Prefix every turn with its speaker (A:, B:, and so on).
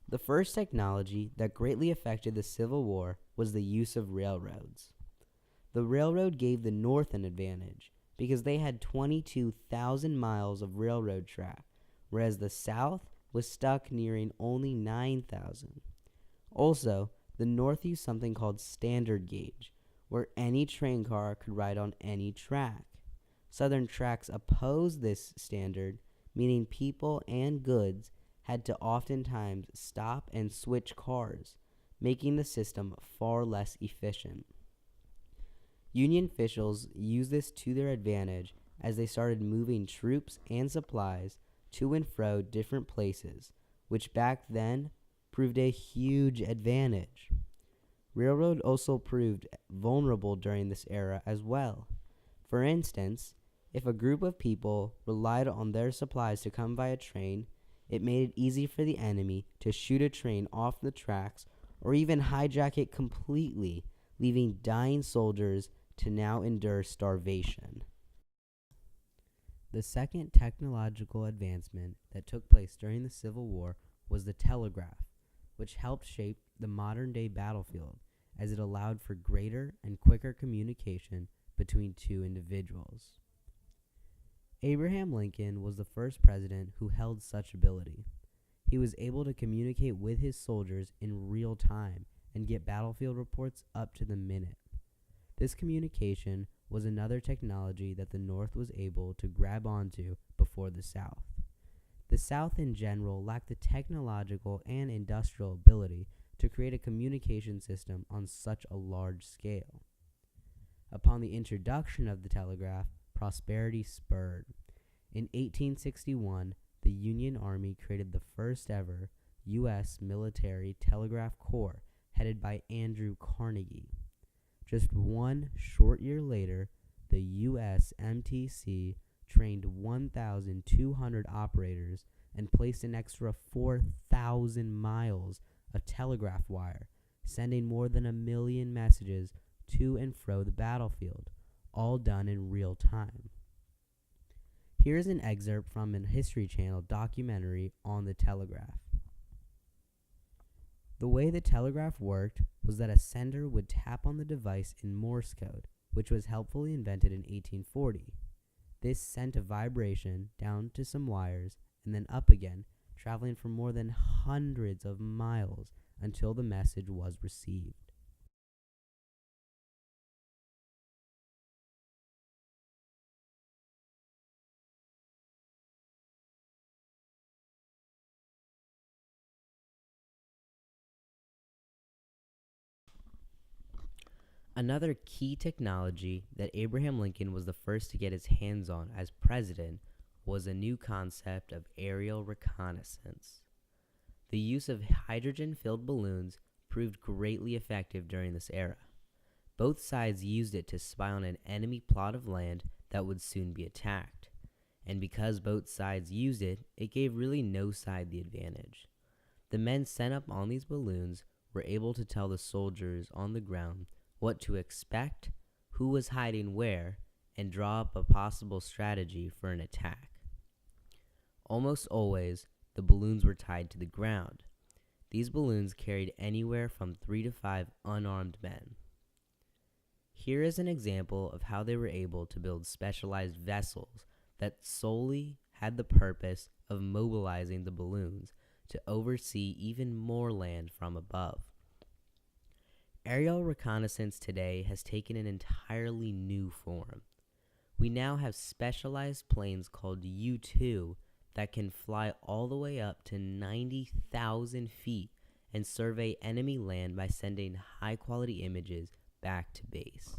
A: The first technology that greatly affected the Civil War was the use of railroads. The railroad gave the North an advantage because they had 22,000 miles of railroad track, whereas the South was stuck nearing only 9,000. Also, the North used something called standard gauge, where any train car could ride on any track. Southern tracks opposed this standard, meaning people and goods had to oftentimes stop and switch cars, making the system far less efficient. Union officials used this to their advantage as they started moving troops and supplies to and fro different places, which back then proved a huge advantage. Railroad also proved vulnerable during this era as well. For instance, if a group of people relied on their supplies to come by a train, it made it easy for the enemy to shoot a train off the tracks or even hijack it completely, leaving dying soldiers to now endure starvation. The second technological advancement that took place during the Civil War was the telegraph, which helped shape the modern-day battlefield as it allowed for greater and quicker communication between two individuals. Abraham Lincoln was the first president who held such ability. He was able to communicate with his soldiers in real time and get battlefield reports up to the minute. This communication was another technology that the North was able to grab onto before the South. The South in general lacked the technological and industrial ability to create a communication system on such a large scale. Upon the introduction of the telegraph, prosperity spurred. In 1861, the Union Army created the first ever U.S. military telegraph corps headed by Andrew Carnegie. Just one short year later, the USMTC trained 1,200 operators and placed an extra 4,000 miles of telegraph wire, sending more than 1 million messages to and fro the battlefield, all done in real time. Here is an excerpt from a History Channel documentary on the telegraph. The way the telegraph worked was that a sender would tap on the device in Morse code, which was helpfully invented in 1840. This sent a vibration down to some wires and then up again, traveling for more than hundreds of miles until the message was received. Another key technology that Abraham Lincoln was the first to get his hands on as president was a new concept of aerial reconnaissance. The use of hydrogen-filled balloons proved greatly effective during this era. Both sides used it to spy on an enemy plot of land that would soon be attacked. And because both sides used it, it gave really no side the advantage. The men sent up on these balloons were able to tell the soldiers on the ground what to expect, who was hiding where, and draw up a possible strategy for an attack. Almost always, the balloons were tied to the ground. These balloons carried anywhere from 3 to 5 unarmed men. Here is an example of how they were able to build specialized vessels that solely had the purpose of mobilizing the balloons to oversee even more land from above. Aerial reconnaissance today has taken an entirely new form. We now have specialized planes called U-2 that can fly all the way up to 90,000 feet and survey enemy land by sending high-quality images back to base.